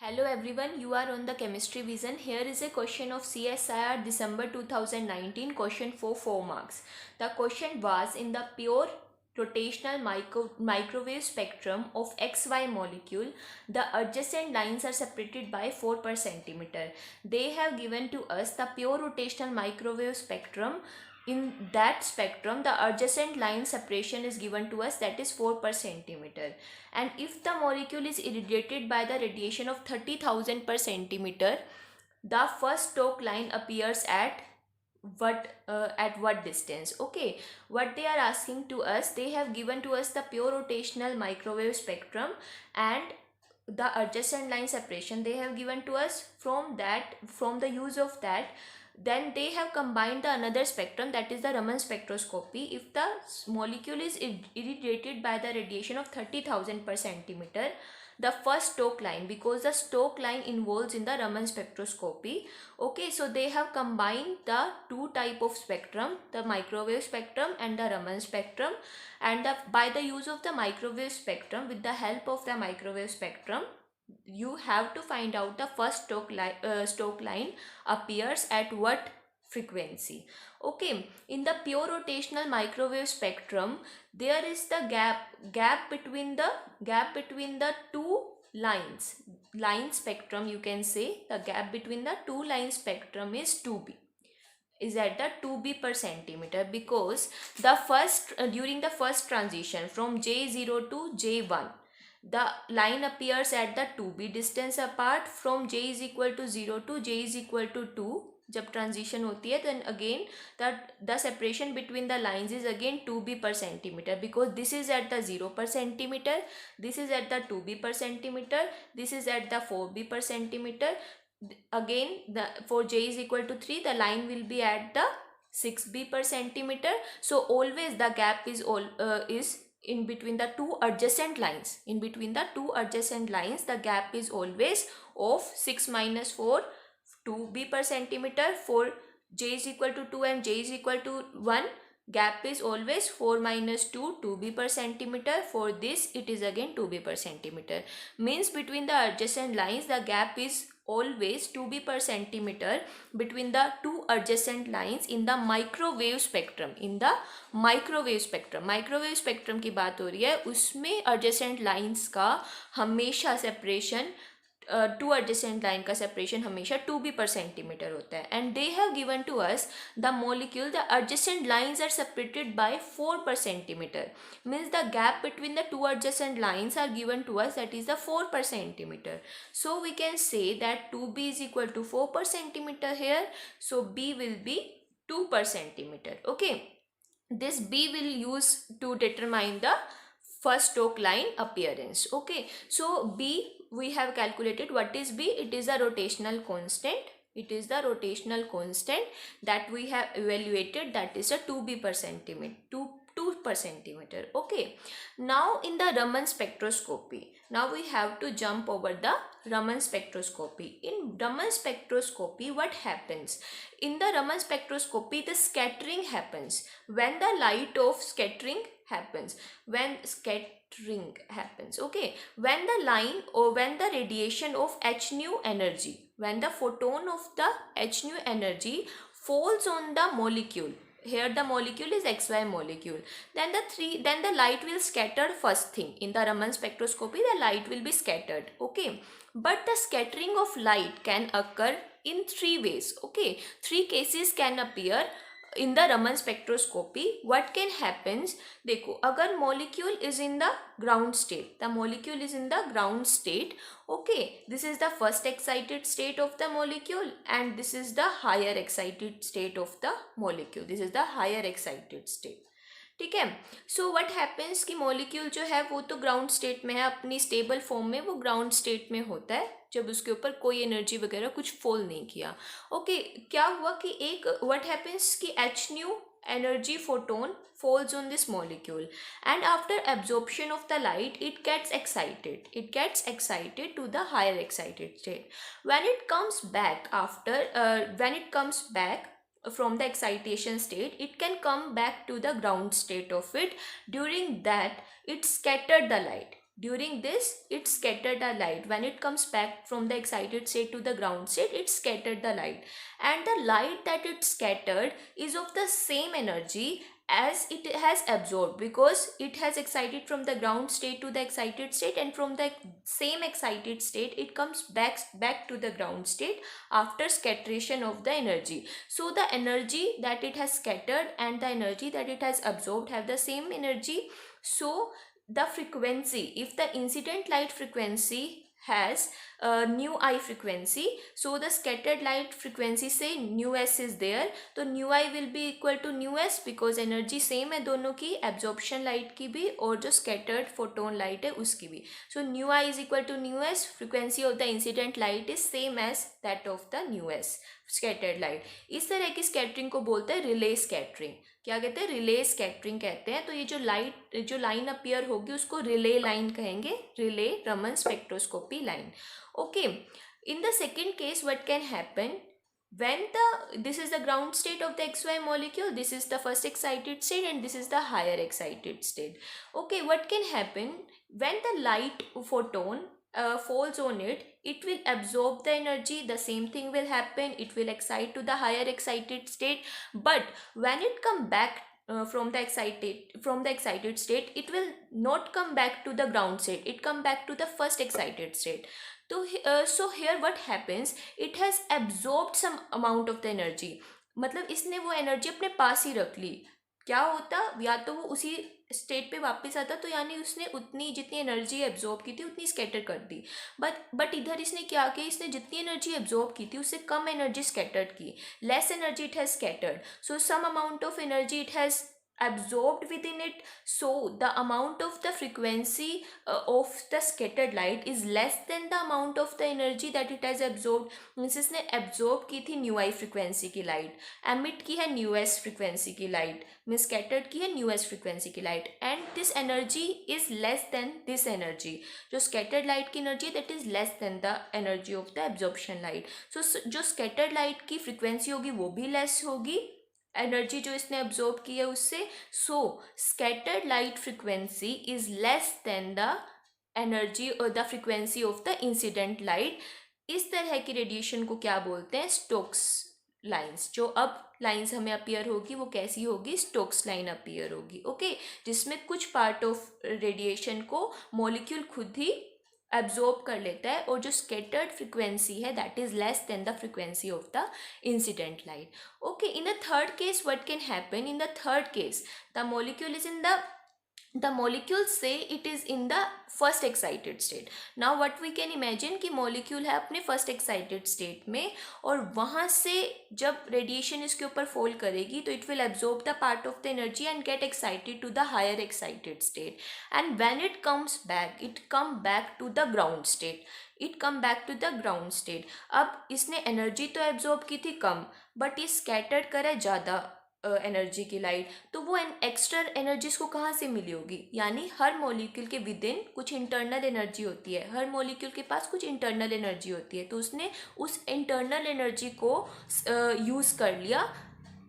Hello everyone, you are on the Chemistry Vision. Here is a question of CSIR December 2019, question for 4 marks. The question was in the pure rotational microwave spectrum of XY molecule, the adjacent lines are separated by 4 per centimeter. They have given to us the pure rotational microwave spectrum. In that spectrum, the adjacent line separation is given to us, that is 4 per centimeter. And if the molecule is irradiated by the radiation of 30,000 per centimeter, the first Stokes line appears at what distance? Okay, what they are asking to us, they have given to us the pure rotational microwave spectrum and the adjacent line separation they have given to us. From the use of that, then they have combined the another spectrum, that is the Raman spectroscopy. If the molecule is irradiated by the radiation of 30,000 per centimeter, the first Stokes line, because the Stokes line involves in the Raman spectroscopy. Okay, so they have combined the two type of spectrum, the microwave spectrum and the Raman spectrum, and by the use of the microwave spectrum, with the help of the microwave spectrum, you have to find out the first Stokes line appears at what frequency. Okay, in the pure rotational microwave spectrum, there is the gap between the two line spectrum, you can say the gap between the two line spectrum is 2b, is at the 2b per centimeter, because the first during the first transition from J0 to J1, the line appears at the 2b distance apart. From J is equal to 0 to J is equal to 2, जब transition होती है, then again the separation between the lines is again 2b per centimeter, because this is at the 0 per centimeter, this is at the 2b per centimeter, this is at the 4b per centimeter. Again, for J is equal to 3, the line will be at the 6b per centimeter. So always the gap is in between the two adjacent lines. In between the two adjacent lines, the gap is always of 6 minus 4, 2b per centimeter. For J is equal to 2 and J is equal to 1, gap is always 4 minus 2, 2b per centimeter. For this, it is again 2b per centimeter. Means between the adjacent lines, the gap is always 2b per centimeter between the two adjacent lines in the microwave spectrum. In the microwave spectrum की बात हो रही है, उसमें adjacent lines का हमेशा separation two adjacent line का separation हमेशा 2b per centimeter होता है. And they have given to us the molecule, the adjacent lines are separated by 4 per centimeter. Means the gap between the two adjacent lines are given to us, that is the 4 per centimeter. So we can say that 2b is equal to 4 per centimeter here. So b will be 2 per centimeter. Okay, this b will use to determine the first Stokes line appearance. Okay, so b, we have calculated what is b. It is a rotational constant. It is the rotational constant that we have evaluated, that is a 2b per centimeter, 2 per centimeter. Okay, now in the Raman spectroscopy, now we have to jump over the Raman spectroscopy. In Raman spectroscopy, what happens? In the Raman spectroscopy, the scattering happens. When the light of scattering happens, okay, when the line or when the radiation of h nu energy, when the photon of the h nu energy falls on the molecule, here the molecule is xy molecule, then the light will scatter. First thing, in the Raman spectroscopy, the light will be scattered. Okay, but the scattering of light can occur in 3 ways. Okay, 3 cases can appear in the Raman spectroscopy. What can happens, देखो, अगर molecule is in the ground state, the molecule is in the ground state. Okay, this is the first excited state of the molecule and this is the higher excited state of the molecule. This is the higher excited state. ठीक है. So what happens कि molecule जो है वो तो ground state में है, अपनी स्टेबल फॉर्म में वो ग्राउंड स्टेट में होता है जब उसके ऊपर कोई एनर्जी वगैरह कुछ फॉल नहीं किया. ओके, क्या हुआ कि एक व्हाट हैपेंस कि H new energy photon falls on this molecule and after absorption of the light it gets excited to the higher excited state. When it comes back from the excitation state, it can come back to the ground state of it. During that, it scattered the light. During this, it scattered the light. When it comes back from the excited state to the ground state, it scattered the light. And the light that it scattered is of the same energy as it has absorbed, because it has excited from the ground state to the excited state, and from the same excited state it comes back to the ground state after scatteration of the energy. So the energy that it has scattered and the energy that it has absorbed have the same energy. So the frequency, if the incident light frequency has nu I frequency, so the scattered light frequency say nu s is there, तो nu I will be equal to nu s, because energy same है दोनों की, absorption light की भी और जो scattered photon light है उसकी भी. So nu I is equal to nu s, frequency of the incident light is same as that of the nu s scattered light. इस तरह की स्कैटरिंग को बोलते हैं रिले स्कैटरिंग. क्या कहते हैं? रिले स्कैटरिंग कहते हैं. तो ये जो लाइन अपीयर होगी उसको रिले लाइन कहेंगे, relay Raman spectroscopy line. Okay, in the second case what can happen, when this is the ground state of the xy molecule, this is the first excited state and this is the higher excited state. Okay, what can happen when the light photon falls on it, it will absorb the energy, the same thing will happen, it will excite to the higher excited state, but when it come back from the excited state, it will not come back to the ground state, it come back to the first excited state. So here what happens, it has absorbed some amount of the energy, मतलब इसने वो energy अपने पास ही रख ली. क्या होता, या तो वो उसी स्टेट पे वापस आता, तो यानी उसने उतनी जितनी एनर्जी एब्जॉर्ब की थी उतनी स्कैटर कर दी. बट इधर इसने क्या किया, इसने जितनी एनर्जी एब्जॉर्ब की थी उससे कम एनर्जी स्कैटर्ड की, less energy it has scattered. So some amount of energy it has absorbed within it, so the amount of the frequency of the scattered light is less than the amount of the energy that it has absorbed. Means इसने absorb की थी nu i frequency की light, emit की है nu s frequency की light, means scattered की है nu s frequency की light, and this energy is less than this energy. जो scattered लाइट की energy that is less than the energy of the absorption light. So जो scattered light की frequency होगी वो भी लेस होगी, एनर्जी जो इसने अब्जॉर्ब की है उससे. So scattered light frequency is less than the energy और the frequency of the incident light. इस तरह की रेडिएशन को क्या बोलते हैं? Stokes lines. जो अब लाइंस हमें अपीयर होगी वो कैसी होगी? स्टोक्स लाइन अपीयर होगी. ओके, जिसमें कुछ पार्ट ऑफ रेडिएशन को मॉलिक्यूल खुद ही एब्जॉर्ब कर लेता है, और जो स्कैटर्ड फ्रिक्वेंसी है that is less than the frequency of the incident light. Okay, in the third case what can happen? In the third case the molecule is in the molecules say it is in the first excited state. Now what we can imagine कि molecule है अपने first excited state में, और वहाँ से जब radiation इसके ऊपर fall करेगी तो it will absorb the part of the energy and get excited to the higher excited state, and when it comes back, it come back to the ground state. It come back to the ground state. अब इसने energy तो absorb की थी कम, but ये scattered करे ज़्यादा energy की light, तो वो एक्स्ट्रा एनर्जी को कहाँ से मिली होगी? यानी हर मॉलिक्यूल के विद इन कुछ इंटरनल एनर्जी होती है, हर मॉलिक्यूल के पास कुछ इंटरनल एनर्जी होती है, तो उसने उस इंटरनल एनर्जी को यूज़ कर लिया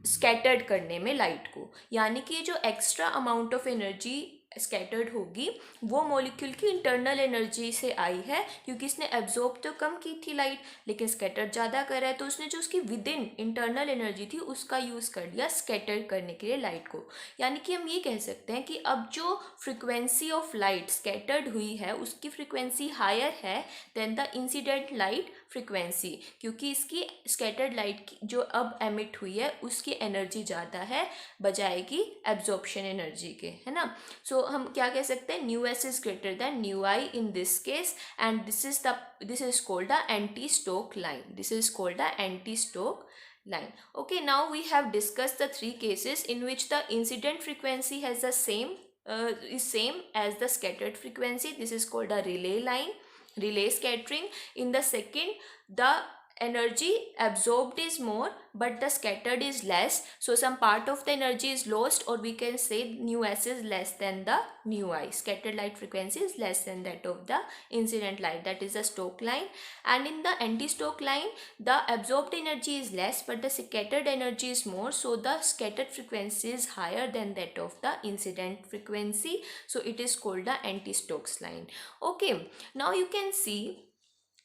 स्कैटर्ड करने में लाइट को. यानी कि जो extra amount of energy scattered होगी वो मॉलिक्यूल की इंटरनल एनर्जी से आई है, क्योंकि इसने एब्जॉर्ब तो कम की थी लाइट लेकिन स्कैटर्ड ज़्यादा करा है, तो उसने जो उसकी विद इन इंटरनल एनर्जी थी उसका यूज़ कर लिया स्कैटर्ड करने के लिए लाइट को. यानी कि हम ये कह सकते हैं कि अब जो फ्रिक्वेंसी ऑफ लाइट स्कैटर्ड हुई है उसकी फ्रिक्वेंसी हायर है than the incident light frequency, क्योंकि इसकी स्कैटर्ड लाइट की जो अब एमिट हुई है उसकी एनर्जी ज़्यादा है बजाय की एब्जॉर्प्शन एनर्जी के, है ना. सो हम क्या कह सकते हैं? Nu S is greater than nu I in this case, and this is called the anti Stoke line. This is called the anti Stoke line. Okay, now we have discussed the three cases in which the incident frequency has the same as the scattered frequency. This is called a relay line, relay scattering. In the second, the energy absorbed is more but the scattered is less, so some part of the energy is lost, or we can say nu s is less than the nu I. Scattered light frequency is less than that of the incident light, that is the Stokes line. And in the anti-Stokes line, the absorbed energy is less but the scattered energy is more, so the scattered frequency is higher than that of the incident frequency, so it is called the anti-Stokes line. Okay, now you can see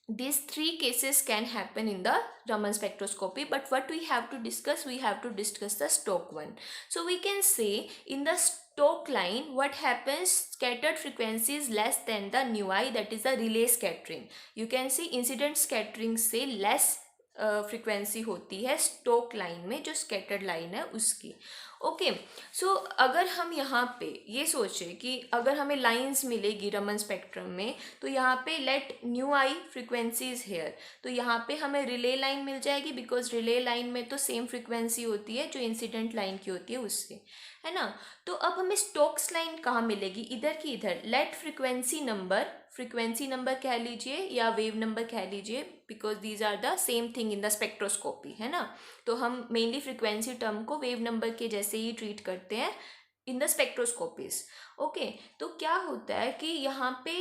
these three cases can happen in the Raman spectroscopy, but what we have to discuss, we have to discuss the Stokes one. So we can say in the Stokes line what happens, scattered frequency is less than the nu I, that is the relay scattering. You can see incident scattering से less frequency होती है Stoke line में, जो scattered line है उसकी. Okay, सो अगर हम यहाँ पे ये सोचें कि अगर हमें लाइंस मिलेगी रमन स्पेक्ट्रम में, तो यहाँ पे let nu I frequency is here, तो यहाँ पे हमें रिले लाइन मिल जाएगी, बिकॉज रिले लाइन में तो सेम फ्रीक्वेंसी होती है जो इंसिडेंट लाइन की होती है उससे, है ना. तो अब हमें स्टोक्स लाइन कहाँ मिलेगी, इधर की इधर. लेट फ्रीक्वेंसी नंबर कह लीजिए या वेव नंबर कह लीजिए, because these are the same thing in the spectroscopy, है ना. तो हम मेनली फ्रीक्वेंसी टर्म को वेव नंबर के जैसे ही ट्रीट करते हैं इन द स्पेक्ट्रोस्कोपीज. ओके, तो क्या होता है कि यहाँ पे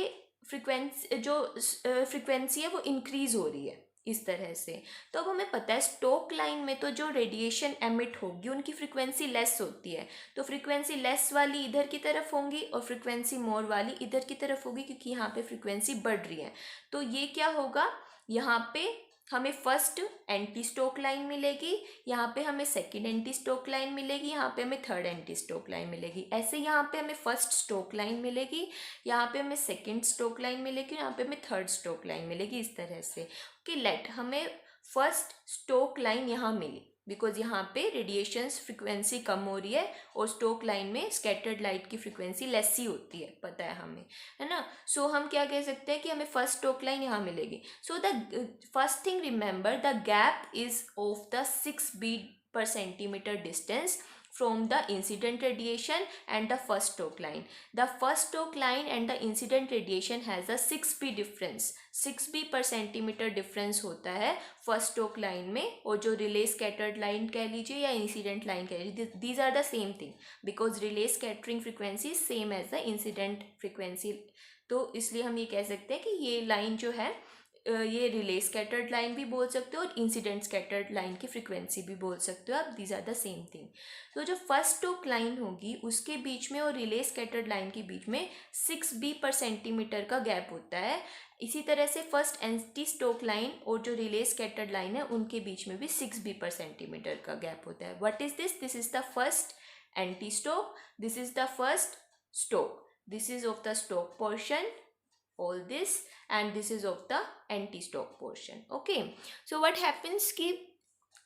फ्रीक्वेंसी है वो इंक्रीज हो रही है इस तरह से. तो अब हमें पता है स्टोक लाइन में तो जो रेडिएशन एमिट होगी उनकी फ्रीक्वेंसी लेस होती है, तो फ्रीक्वेंसी लेस वाली इधर की तरफ होंगी और फ्रीक्वेंसी मोर वाली इधर की तरफ होगी, क्योंकि यहाँ पे फ्रीक्वेंसी बढ़ रही है. तो ये क्या होगा, यहाँ पे हमें फर्स्ट एंटी स्टोक लाइन मिलेगी, यहाँ पे हमें सेकंड एंटी स्टोक लाइन मिलेगी, यहाँ पे हमें थर्ड एंटी स्टोक लाइन मिलेगी. ऐसे यहाँ पे हमें फर्स्ट स्टोक लाइन मिलेगी, यहाँ पे हमें सेकंड स्टोक लाइन मिलेगी, यहाँ पे हमें थर्ड स्टोक लाइन मिलेगी, इस तरह से. कि लेट हमें फर्स्ट स्टोक लाइन यहाँ मिली, बिकॉज यहाँ पे रेडिएशंस फ्रिक्वेंसी कम हो रही है और स्टोक लाइन में स्कैटर्ड लाइट की फ्रिक्वेंसी लेस ही होती है, पता है हमें, है ना. सो हम क्या कह सकते हैं कि हमें फर्स्ट स्टोक लाइन यहाँ मिलेगी. So the first thing remember, the gap is of the 6 B/centimeter distance from the incident radiation and the first Stokes line. The first Stokes line and the incident radiation has a 6 B difference. 6 B/centimeter difference होता है first Stoke line में, और जो relay scattered line कह लीजिए या incident line कह लीजिए, these are the same thing, because Rayleigh scattering frequency same as the incident frequency. तो इसलिए हम ये कह सकते हैं कि ये लाइन जो है ये रिले स्कैटर्ड लाइन भी बोल सकते हो और इंसिडेंट स्कैटर्ड लाइन की फ्रिक्वेंसी भी बोल सकते हो आप, these are the same thing. तो जो फर्स्ट स्टोक लाइन होगी उसके बीच में और रिले स्कैटर्ड लाइन के बीच में 6 B/centimeter का गैप होता है. इसी तरह से फर्स्ट एंटी स्टोक लाइन और जो रिले स्कैटर्ड लाइन है उनके बीच में भी 6 B/centimeter का गैप होता है. What is this, this is the first anti Stoke, this is the first Stoke, this is of the Stoke portion, all this, and this is of the anti-Stokes portion. Okay, so what happens कि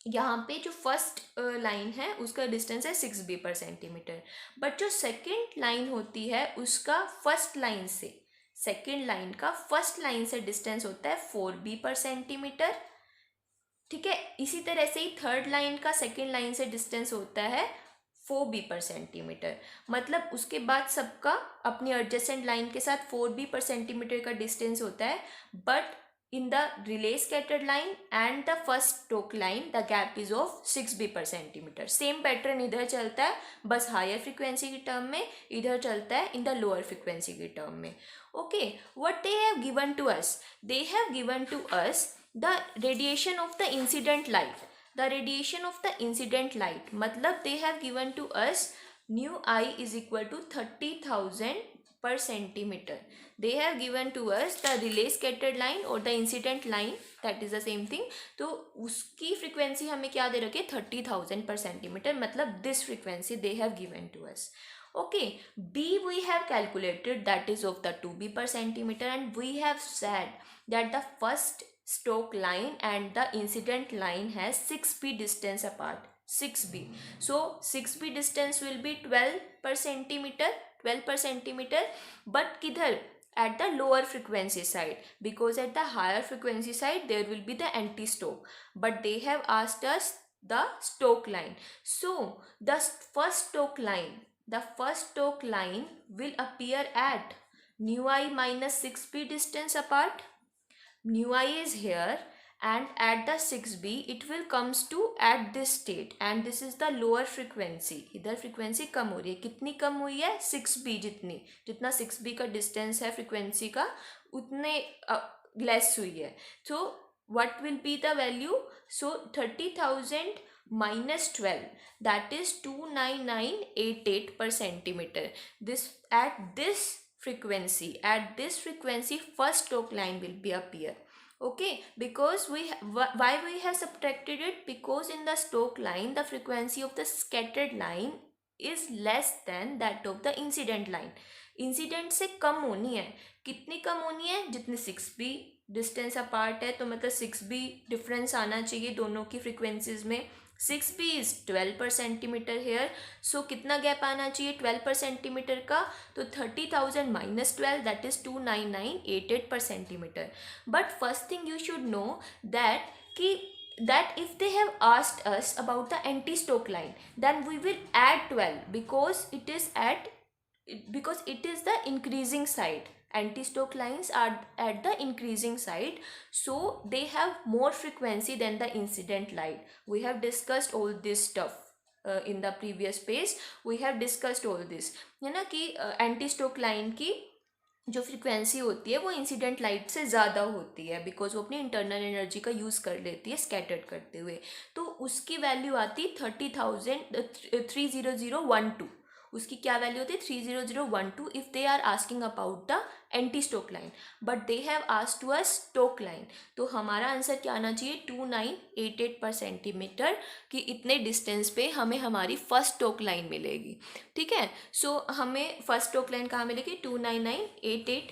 यहाँ पे जो first line है उसका distance है 6 B/centimeter, but जो second line होती है उसका फर्स्ट लाइन से, सेकेंड लाइन का फर्स्ट लाइन से डिस्टेंस होता है 4 B/centimeter. ठीक है, इसी तरह से ही थर्ड लाइन का सेकेंड लाइन से डिस्टेंस होता है 4 B/centimeter. मतलब उसके बाद सबका अपनी एडजेसेंट लाइन के साथ 4 B/centimeter का डिस्टेंस होता है, but in the Rayleigh scattered line and the first Stoke line the gap is of 6 B/centimeter. Same pattern इधर चलता है, बस हायर फ्रिक्वेंसी की टर्म में, इधर चलता है इन द लोअर फ्रिक्वेंसी की टर्म में. Okay, what they have given to us, they have given to us the radiation of the incident light. The radiation of the incident light, मतलब they have given to us nu I is equal to 30,000/centimeter. They have given to us the relay scattered line or the incident line, that is the same thing. तो उसकी frequency हमें क्या दे रखी है 30,000/centimeter, मतलब this frequency they have given to us. Okay, B we have calculated, that is of the 2 B/centimeter, and we have said that the first Stokes line and the incident line has 6 B distance apart, 6 B. So 6 B distance will be 12/centimeter, 12/centimeter, but किधर, at the lower frequency side, because at the higher frequency side there will be the anti-Stokes, but they have asked us the Stokes line. So the first Stokes line will appear at nu I minus 6 B distance apart. Nu I is here and at the 6b it will comes to at this state and this is the lower frequency. इधर frequency कम हो रही है, कितनी कम हुई है? 6b, जितना 6b का distance है फ्रीक्वेंसी का उतने लेस हुई है. So what will be the value? So 30,000 minus 12, that is 29988 per centimeter. This at this frequency first stroke line will be appear. Okay, because why we have subtracted it? Because in the stroke line the frequency of the scattered line is less than that of the incident line. Incident से कम होनी है. कितनी कम होनी है? जितने 6b distance apart है, तो मतलब 6b डिफरेंस आना चाहिए दोनों की फ्रीक्वेंसीज में. 6b इज 12 पर सेंटीमीटर हेयर, सो कितना गैप आना चाहिए 12 पर सेंटीमीटर का? तो 30,000 माइनस 12 दैट इज 29988 पर centimetre. But first thing you should know that if they have asked us about the anti-Stoke line, then we will add 12 because it is the increasing side. Anti-Stoke lines are at the increasing side, so they have more frequency than the incident light. We have discussed all this stuff in the previous page. We have discussed all this है ना कि anti-Stoke line की जो frequency होती है वो incident light से ज़्यादा होती है बिकॉज वो अपनी इंटरनल एनर्जी का यूज़ कर लेती है स्कैटर्ड करते हुए. तो उसकी वैल्यू आती 30012. उसकी क्या वैल्यू होती है? 30012 if they are asking about the anti Stoke line, but they have asked to a Stoke line. तो हमारा आंसर क्या आना चाहिए? 2988 पर सेंटीमीटर कि इतने डिस्टेंस पे हमें हमारी फर्स्ट स्टोक लाइन मिलेगी. ठीक है, सो हमें फर्स्ट स्टोक लाइन कहाँ मिलेगी? 29988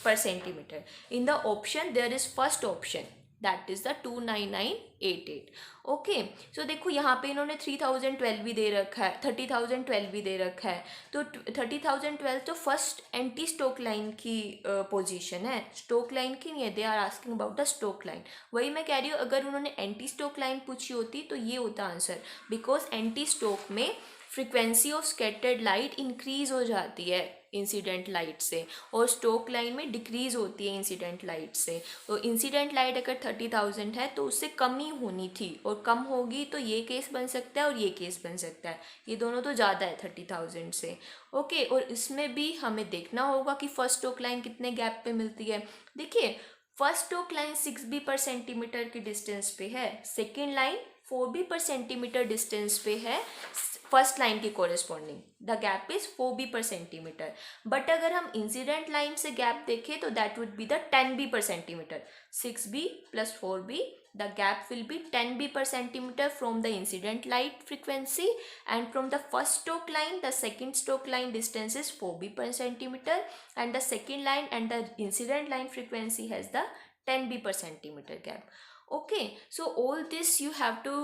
per centimeter. In the option there is first option, that is the 29988. Okay, सो देखो यहाँ पे इन्होंने 3012 भी दे रखा है, 30,012 भी दे रखा है. तो 30,012 तो फर्स्ट एंटी स्टोक लाइन की पोजीशन है, स्टोक लाइन की नहीं है. They are asking about the Stoke line. वही मैं कह रही हूँ, अगर उन्होंने एंटी स्टोक लाइन पूछी होती तो ये होता आंसर, बिकॉज एंटी स्टोक में frequency of scattered light increase हो जाती है इंसिडेंट लाइट से और स्टोक लाइन में डिक्रीज होती है इंसिडेंट लाइट से. तो इंसिडेंट लाइट अगर 30,000 है तो उससे कम ही होनी थी, और कम होगी तो ये केस बन सकता है और ये केस बन सकता है. ये दोनों तो ज़्यादा है 30,000 से. ओके, और इसमें भी हमें देखना होगा कि फर्स्ट स्टोक लाइन कितने गैप पे मिलती है. देखिए, फर्स्ट स्टोक लाइन 6b पर सेंटीमीटर की डिस्टेंस पे है, सेकेंड लाइन 4b पर सेंटीमीटर डिस्टेंस पे है फर्स्ट लाइन की corresponding. The gap is 4b पर सेंटीमीटर. बट अगर हम इंसिडेंट लाइन से गैप देखें तो that would be the 10b पर centimetre. 6b plus 4b, the gap will be 10b per centimeter from the incident light frequency, and from the first Stoke line the second Stoke line distance is 4b per centimeter, and the second line and the incident line frequency has the 10b per centimeter gap. Okay, so all this you have to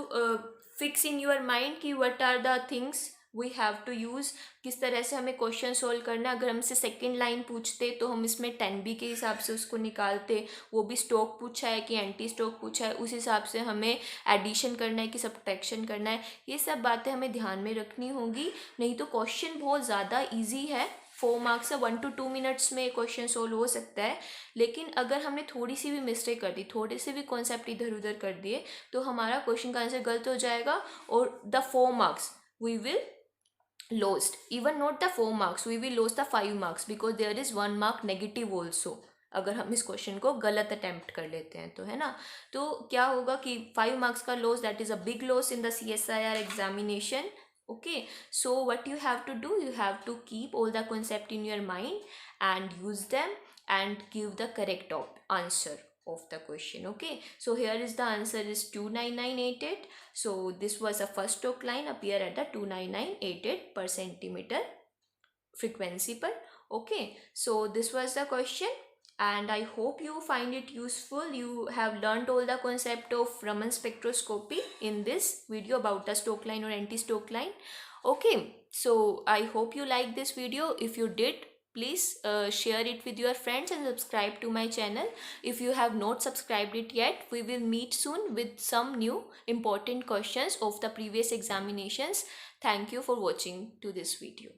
fix in your mind कि what are the things we have to use, किस तरह से हमें question solve करना है. अगर हमसे second line पूछते तो हम इसमें 10b के हिसाब से उसको निकालते. वो भी स्टोक पूछा है कि एंटी स्टोक पूछा है, उस हिसाब से हमें एडिशन करना है कि सब्ट्रैक्शन करना है. ये सब बातें हमें ध्यान में रखनी होंगी, नहीं तो क्वेश्चन बहुत ज़्यादा ईजी है. 4 मार्क्स से 1 to 2 मिनट्स में क्वेश्चन सोल्व हो सकता है. लेकिन अगर हमने थोड़ी सी भी मिस्टेक कर दी, थोड़े से भी कॉन्सेप्ट इधर उधर कर दिए, तो हमारा क्वेश्चन का आंसर गलत हो जाएगा और the 4 marks we will lost. Even not the 4 marks, we will lose the 5 marks because there is 1 mark negative also अगर हम इस क्वेश्चन को गलत अटेम्प्ट कर लेते हैं तो, है ना. तो क्या होगा कि 5 मार्क्स का loss, that is a big loss in the CSIR examination. Okay, so what you have to do, you have to keep all the concept in your mind and use them and give the correct answer of the question. Okay, so here is the answer is 29988. so this was a first Stoke line appear at the 29988 per centimeter frequency per. Okay, so this was the question and I hope you find it useful. You have learned all the concept of Raman spectroscopy in this video about the Stoke line or anti-Stoke line. Okay, so I hope you like this video. If you did, please share it with your friends and subscribe to my channel. If you have not subscribed it yet, we will meet soon with some new important questions of the previous examinations. Thank you for watching to this video.